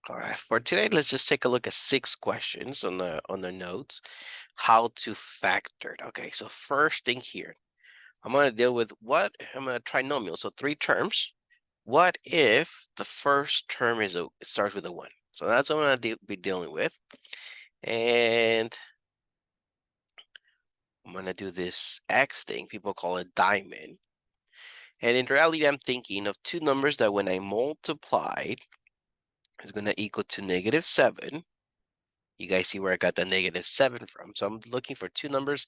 All right, for today, let's just take a look at 6 questions on the notes. How to factor it. Okay, so first thing here, I'm gonna deal with I'm a trinomial, so 3 terms. What if the first term it starts with a 1? So that's what I'm gonna be dealing with. And I'm gonna do this X thing. People call it diamond. And in reality, I'm thinking of 2 numbers that when I multiplied is gonna equal to -7. You guys see where I got the -7 from. So I'm looking for 2 numbers.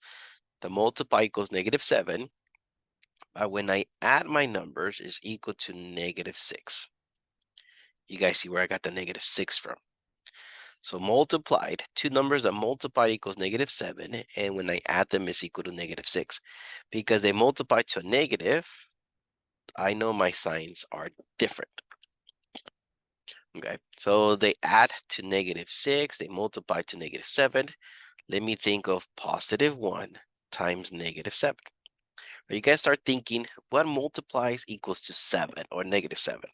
The multiply equals -7. But when I add my numbers is equal to -6. You guys see where I got the -6 from. So multiplied, 2 numbers that multiply equals -7. And when I add them is equal to -6. Because they multiply to a negative, I know my signs are different. Okay, so they add to -6, they multiply to -7. Let me think of +1 times -7. You guys start thinking what multiplies equals to 7 or -7.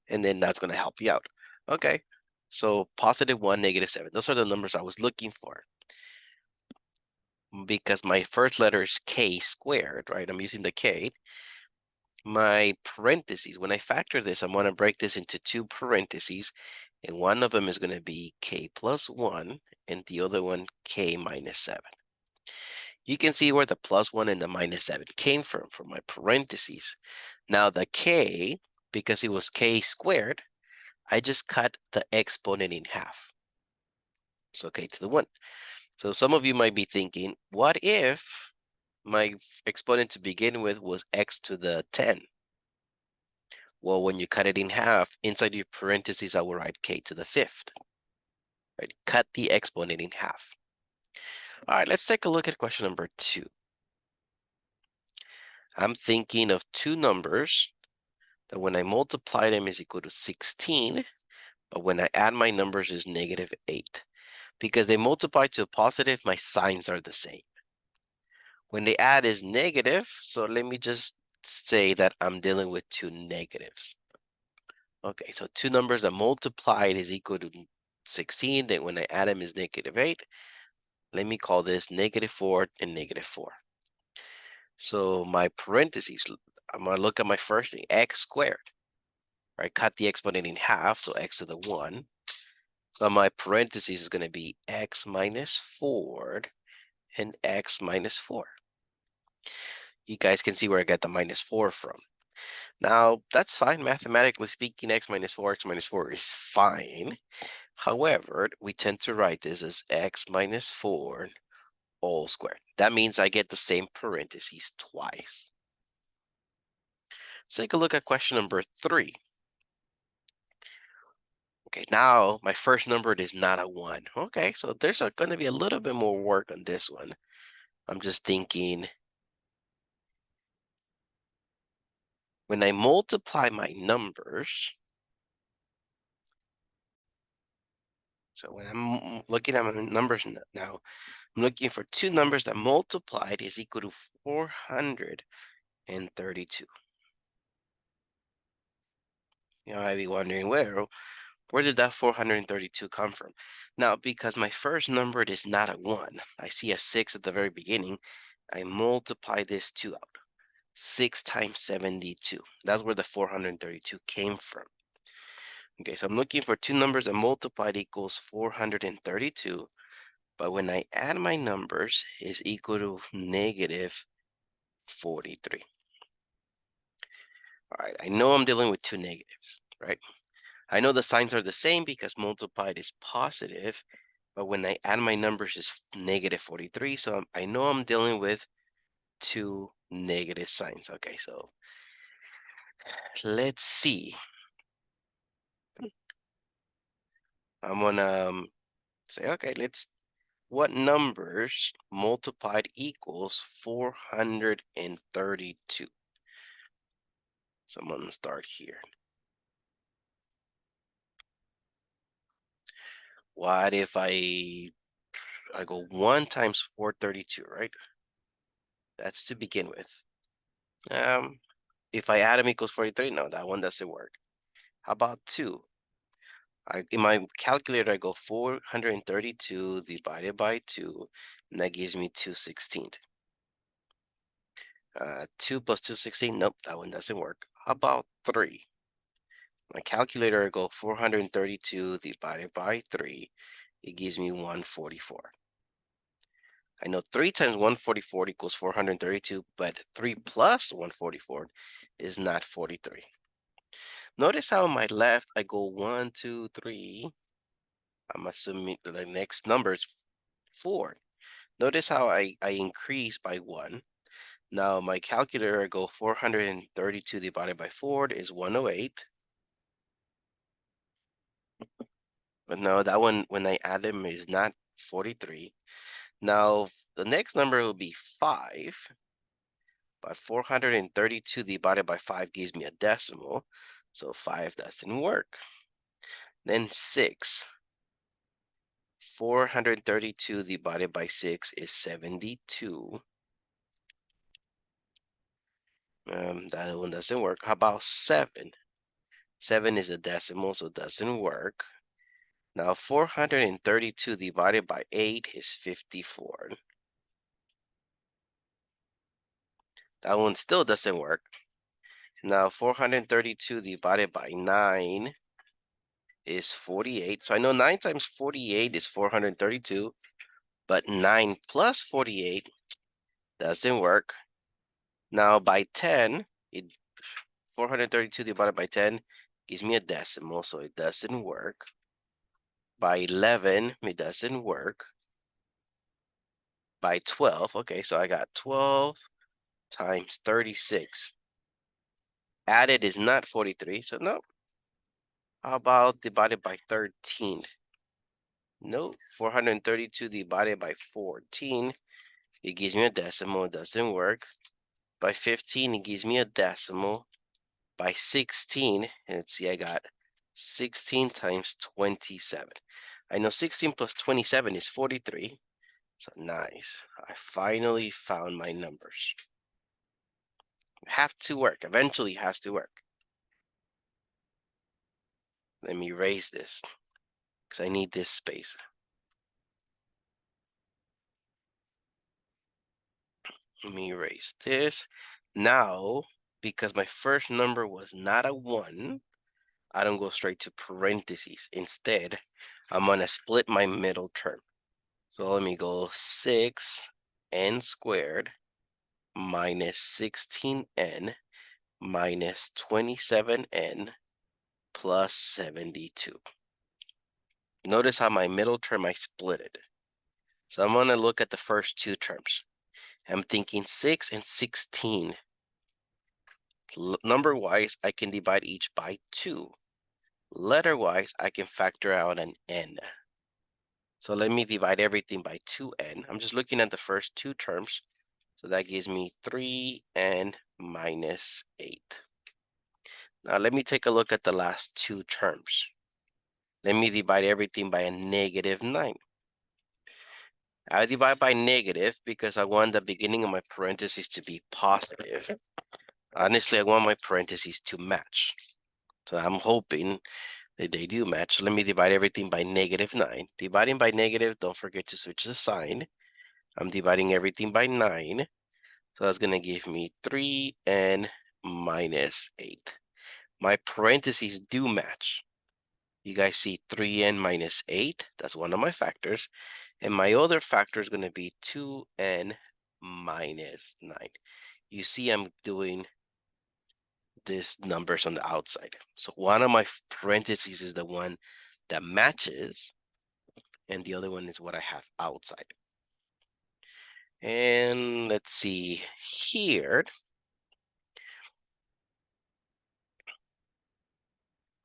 And then that's going to help you out. Okay, so +1, -7. Those are the numbers I was looking for. Because my first letter is K squared, right? I'm using the K. My parentheses, when I factor this, I'm going to break this into 2 parentheses. And one of them is going to be K plus 1 and the other one K minus 7. You can see where the +1 and the -7 came from my parentheses. Now the K, because it was K squared, I just cut the exponent in half. So K to the 1. So some of you might be thinking, what if my exponent to begin with was x to the 10? Well, when you cut it in half, inside your parentheses, I will write K to the 5th. Right? Cut the exponent in half. All right, let's take a look at question number 2. I'm thinking of 2 numbers that when I multiply them is equal to 16, but when I add my numbers is -8. Because they multiply to a positive, my signs are the same. When they add is negative, so let me just say that I'm dealing with 2 negatives. Okay, so 2 numbers that multiplied is equal to 16, then when I add them is -8. Let me call this -4 and -4. So my parentheses, I'm gonna look at my first thing, x squared. Right, cut the exponent in half, so x to the 1. So my parentheses is gonna be x minus 4 and x minus 4. You guys can see where I got the -4 from. Now, that's fine. Mathematically speaking, x minus 4 is fine. However, we tend to write this as x minus 4 all squared. That means I get the same parentheses twice. Let's take a look at question number 3. Okay, now my first number is not a 1. Okay, so there's going to be a little bit more work on this one. I'm just thinking, when I multiply my numbers, so when I'm looking at my numbers now, I'm looking for 2 numbers that multiplied is equal to 432. You know, I'd be wondering where did that 432 come from? Now, because my first number is not a 1, I see a 6 at the very beginning. I multiply this 2 out. 6 times 72. That's where the 432 came from. Okay, so I'm looking for 2 numbers that multiplied equals 432. But when I add my numbers is equal to -43. All right, I know I'm dealing with 2 negatives, right? I know the signs are the same because multiplied is positive, but when I add my numbers is -43, so I know I'm dealing with 2 negative signs. Okay, so let's see. I'm gonna say, okay, what numbers multiplied equals 432? So I'm gonna start here. What if I go 1 times 432, right? That's to begin with. If I add them equals 43, no, that one doesn't work. How about 2? In my calculator, I go 432 divided by 2, and that gives me 216. 2 plus 216, nope, that one doesn't work. How about 3? My calculator, I go 432 divided by 3. It gives me 144. I know 3 times 144 equals 432, but 3 plus 144 is not 43. Notice how on my left, I go 1, 2, 3. I'm assuming the next number is 4. Notice how I increase by 1. Now my calculator, I go 432 divided by 4 is 108. But no, that one, when I add them, is not 43. Now, the next number will be 5. But 432 divided by 5 gives me a decimal. So 5 doesn't work. Then 6. 432 divided by 6 is 72. That one doesn't work. How about 7? 7 is a decimal, so it doesn't work. Now 432 divided by 8 is 54. That one still doesn't work. Now 432 divided by 9 is 48. So I know 9 times 48 is 432, but 9 plus 48 doesn't work. Now by 10, 432 divided by 10 gives me a decimal, so it doesn't work. By 11, it doesn't work. By 12, okay, so I got 12 times 36. Added is not 43, so no. How about divided by 13? No, 432 divided by 14. It gives me a decimal, it doesn't work. By 15, it gives me a decimal. By 16, and let's see, I got 16 times 27. I know 16 plus 27 is 43. So nice. I finally found my numbers. Have to work. Eventually has to work. Let me erase this because I need this space. Let me erase this. Now, because my first number was not a 1, I don't go straight to parentheses. Instead, I'm going to split my middle term. So let me go 6n squared minus 16n minus 27n plus 72. Notice how my middle term, I split it. So I'm going to look at the first two terms. I'm thinking 6 and 16. Number-wise, I can divide each by 2. Letter-wise, I can factor out an n. So let me divide everything by 2n. I'm just looking at the first two terms. So that gives me 3n minus 8. Now let me take a look at the last two terms. Let me divide everything by a negative 9. I divide by negative because I want the beginning of my parentheses to be positive. Honestly, I want my parentheses to match. So I'm hoping that they do match. So let me divide everything by negative 9. Dividing by negative, don't forget to switch the sign. I'm dividing everything by 9. So that's going to give me 3n minus 8. My parentheses do match. You guys see 3n minus 8. That's one of my factors. And my other factor is going to be 2n minus 9. You see I'm doing these numbers on the outside. So one of my parentheses is the one that matches, and the other one is what I have outside. And let's see here.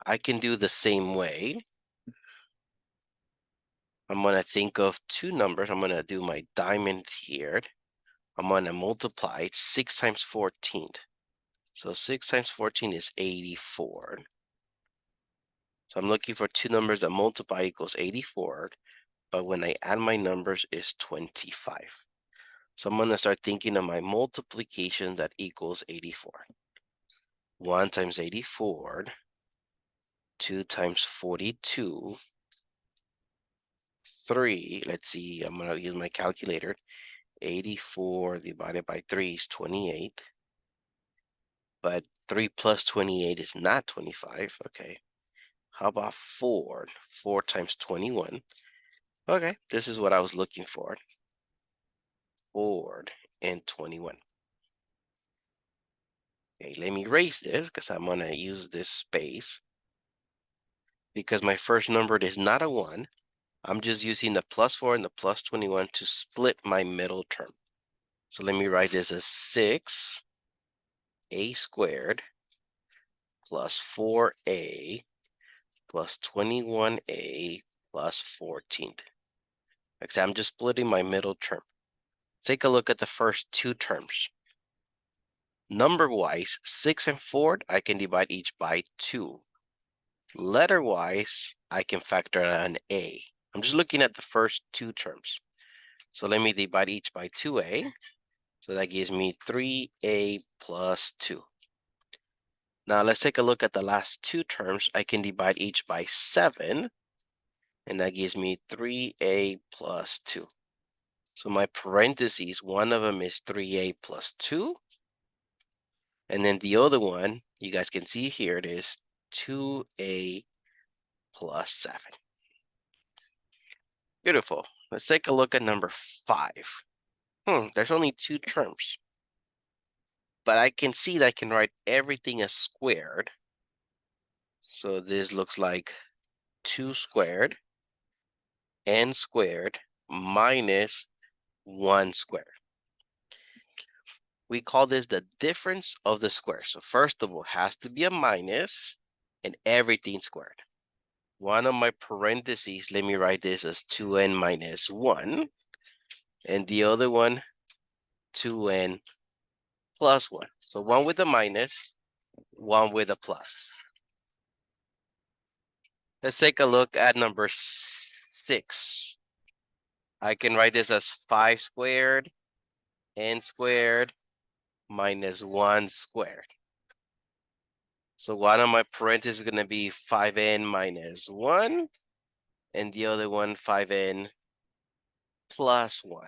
I can do the same way. I'm going to think of two numbers. I'm going to do my diamond here. I'm going to multiply 6 times 14. So 6 times 14 is 84. So I'm looking for two numbers that multiply equals 84. But when I add my numbers is 25. So I'm going to start thinking of my multiplication that equals 84. 1 times 84 2 times 42. 3, let's see, I'm gonna use my calculator. 84 divided by 3 is 28. But 3 plus 28 is not 25. Okay. How about 4? 4 times 21. Okay, this is what I was looking for. 4 and 21. Okay, let me erase this because I'm going to use this space. Because my first number is not a 1. I'm just using the plus 4 and the plus 21 to split my middle term. So let me write this as 6a squared plus 4a plus 21a plus 14. Because I'm just splitting my middle term. Take a look at the first two terms. Number-wise, 6 and 4, I can divide each by 2. Letter-wise, I can factor an a. I'm just looking at the first two terms. So let me divide each by 2a. So that gives me 3a plus 2. Now let's take a look at the last two terms. I can divide each by 7. And that gives me 3a plus 2. So my parentheses, one of them is 3a plus 2. And then the other one, you guys can see here, it is 2a plus 7. Beautiful. Let's take a look at number 5. There's only two terms. But I can see that I can write everything as squared. So this looks like 2 squared, n squared, minus 1 squared. We call this the difference of the squares. So first of all, it has to be a minus and everything squared. One of my parentheses, let me write this as 2n minus 1. And the other one, 2n plus 1. So one with a minus, one with a plus. Let's take a look at number 6. I can write this as 5 squared, n squared, minus 1 squared. So one of my parentheses is going to be 5n minus 1, and the other one 5n plus 1.